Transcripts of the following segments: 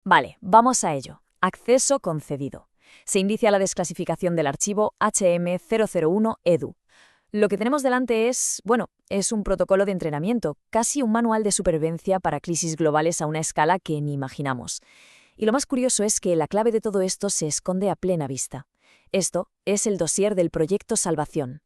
Vale, vamos a ello. Acceso concedido. Se inicia la desclasificación del archivo HM001-EDU. Lo que tenemos delante es un protocolo de entrenamiento, casi un manual de supervivencia para crisis globales a una escala que ni imaginamos. Y lo más curioso es que la clave de todo esto se esconde a plena vista. Esto es el dossier del Proyecto Salvación.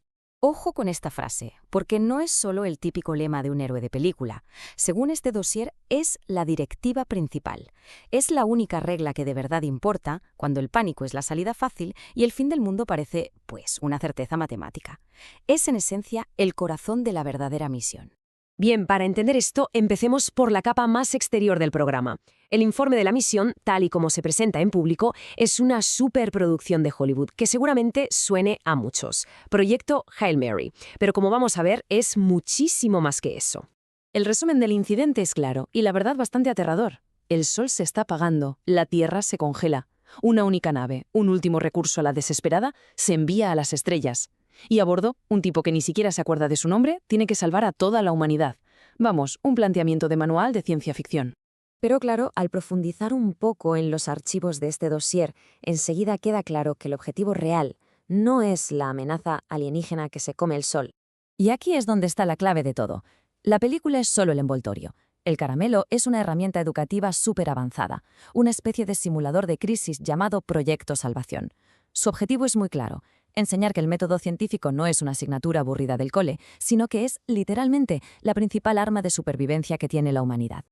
Ojo con esta frase, porque no es solo el típico lema de un héroe de película. Según este dossier, es la directiva principal. Es la única regla que de verdad importa cuando el pánico es la salida fácil y el fin del mundo parece, una certeza matemática. Es, en esencia, el corazón de la verdadera misión. Bien, para entender esto, empecemos por la capa más exterior del programa. El informe de la misión, tal y como se presenta en público, es una superproducción de Hollywood que seguramente suene a muchos. Proyecto Hail Mary. Pero como vamos a ver, es muchísimo más que eso. El resumen del incidente es claro y la verdad bastante aterrador. El sol se está apagando, la Tierra se congela. Una única nave, un último recurso a la desesperada, se envía a las estrellas. Y a bordo, un tipo que ni siquiera se acuerda de su nombre, tiene que salvar a toda la humanidad. Vamos, un planteamiento de manual de ciencia ficción. Pero claro, al profundizar un poco en los archivos de este dossier, enseguida queda claro que el objetivo real no es la amenaza alienígena que se come el sol. Y aquí es donde está la clave de todo. La película es solo el envoltorio. El caramelo es una herramienta educativa súper avanzada, una especie de simulador de crisis llamado Proyecto Salvación. Su objetivo es muy claro: enseñar que el método científico no es una asignatura aburrida del cole, sino que es, literalmente, la principal arma de supervivencia que tiene la humanidad.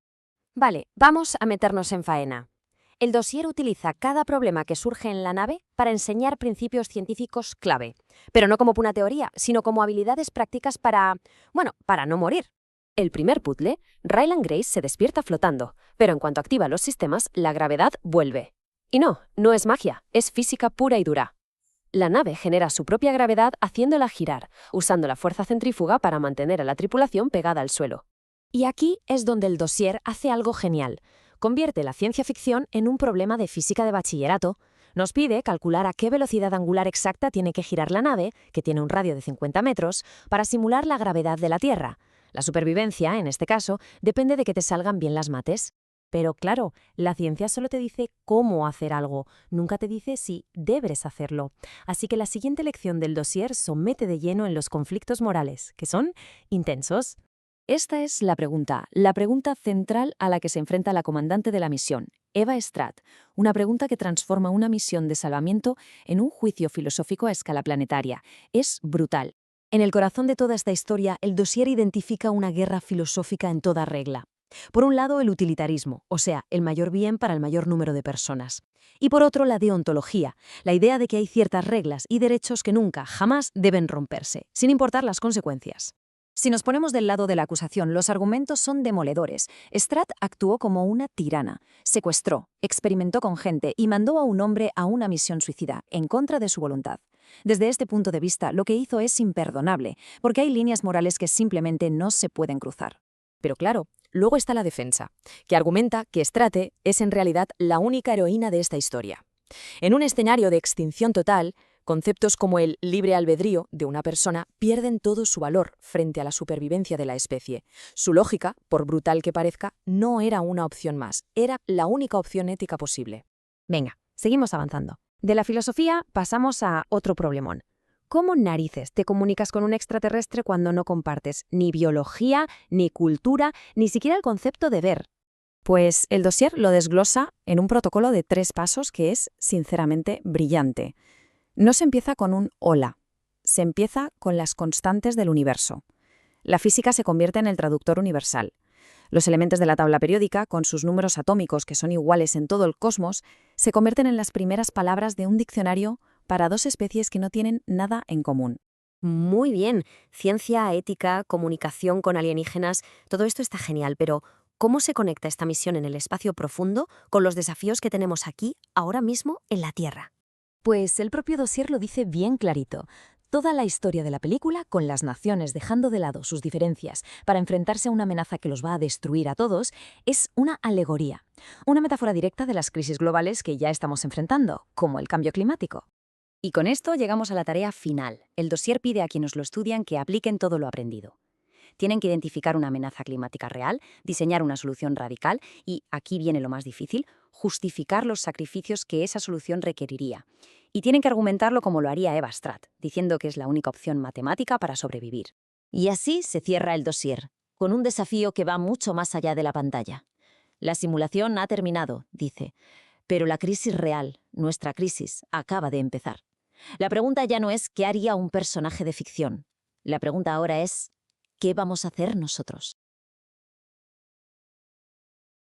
Vale, vamos a meternos en faena. El dossier utiliza cada problema que surge en la nave para enseñar principios científicos clave, pero no como una teoría, sino como habilidades prácticas para no morir. El primer puzzle, Ryland Grace se despierta flotando, pero en cuanto activa los sistemas, la gravedad vuelve. Y no es magia, es física pura y dura. La nave genera su propia gravedad haciéndola girar, usando la fuerza centrífuga para mantener a la tripulación pegada al suelo. Y aquí es donde el dossier hace algo genial. Convierte la ciencia ficción en un problema de física de bachillerato. Nos pide calcular a qué velocidad angular exacta tiene que girar la nave, que tiene un radio de 50 metros, para simular la gravedad de la Tierra. La supervivencia, en este caso, depende de que te salgan bien las mates. Pero claro, la ciencia solo te dice cómo hacer algo, nunca te dice si debes hacerlo. Así que la siguiente lección del dossier somete de lleno en los conflictos morales, que son intensos. Esta es la pregunta central a la que se enfrenta la comandante de la misión, Eva Stratt, una pregunta que transforma una misión de salvamiento en un juicio filosófico a escala planetaria. Es brutal. En el corazón de toda esta historia, el dossier identifica una guerra filosófica en toda regla. Por un lado, el utilitarismo, o sea, el mayor bien para el mayor número de personas. Y por otro, la deontología, la idea de que hay ciertas reglas y derechos que nunca, jamás deben romperse, sin importar las consecuencias. Si nos ponemos del lado de la acusación, los argumentos son demoledores. Stratt actuó como una tirana, secuestró, experimentó con gente y mandó a un hombre a una misión suicida, en contra de su voluntad. Desde este punto de vista, lo que hizo es imperdonable, porque hay líneas morales que simplemente no se pueden cruzar. Pero claro, luego está la defensa, que argumenta que Stratt es en realidad la única heroína de esta historia. En un escenario de extinción total, conceptos como el libre albedrío de una persona pierden todo su valor frente a la supervivencia de la especie. Su lógica, por brutal que parezca, no era una opción más, era la única opción ética posible. Venga, seguimos avanzando. De la filosofía pasamos a otro problemón. ¿Cómo narices te comunicas con un extraterrestre cuando no compartes ni biología, ni cultura, ni siquiera el concepto de ver? Pues el dossier lo desglosa en un protocolo de 3 pasos que es, sinceramente, brillante. No se empieza con un hola, se empieza con las constantes del universo. La física se convierte en el traductor universal. Los elementos de la tabla periódica, con sus números atómicos que son iguales en todo el cosmos, se convierten en las primeras palabras de un diccionario para 2 especies que no tienen nada en común. Muy bien, ciencia, ética, comunicación con alienígenas, todo esto está genial, pero ¿cómo se conecta esta misión en el espacio profundo con los desafíos que tenemos aquí, ahora mismo, en la Tierra? Pues el propio dossier lo dice bien clarito. Toda la historia de la película, con las naciones dejando de lado sus diferencias para enfrentarse a una amenaza que los va a destruir a todos, es una alegoría, una metáfora directa de las crisis globales que ya estamos enfrentando, como el cambio climático. Y con esto llegamos a la tarea final. El dossier pide a quienes lo estudian que apliquen todo lo aprendido. Tienen que identificar una amenaza climática real, diseñar una solución radical y, aquí viene lo más difícil, justificar los sacrificios que esa solución requeriría. Y tienen que argumentarlo como lo haría Eva Stratt, diciendo que es la única opción matemática para sobrevivir. Y así se cierra el dossier, con un desafío que va mucho más allá de la pantalla. La simulación ha terminado, dice, pero la crisis real, nuestra crisis, acaba de empezar. La pregunta ya no es ¿qué haría un personaje de ficción? La pregunta ahora es ¿qué vamos a hacer nosotros?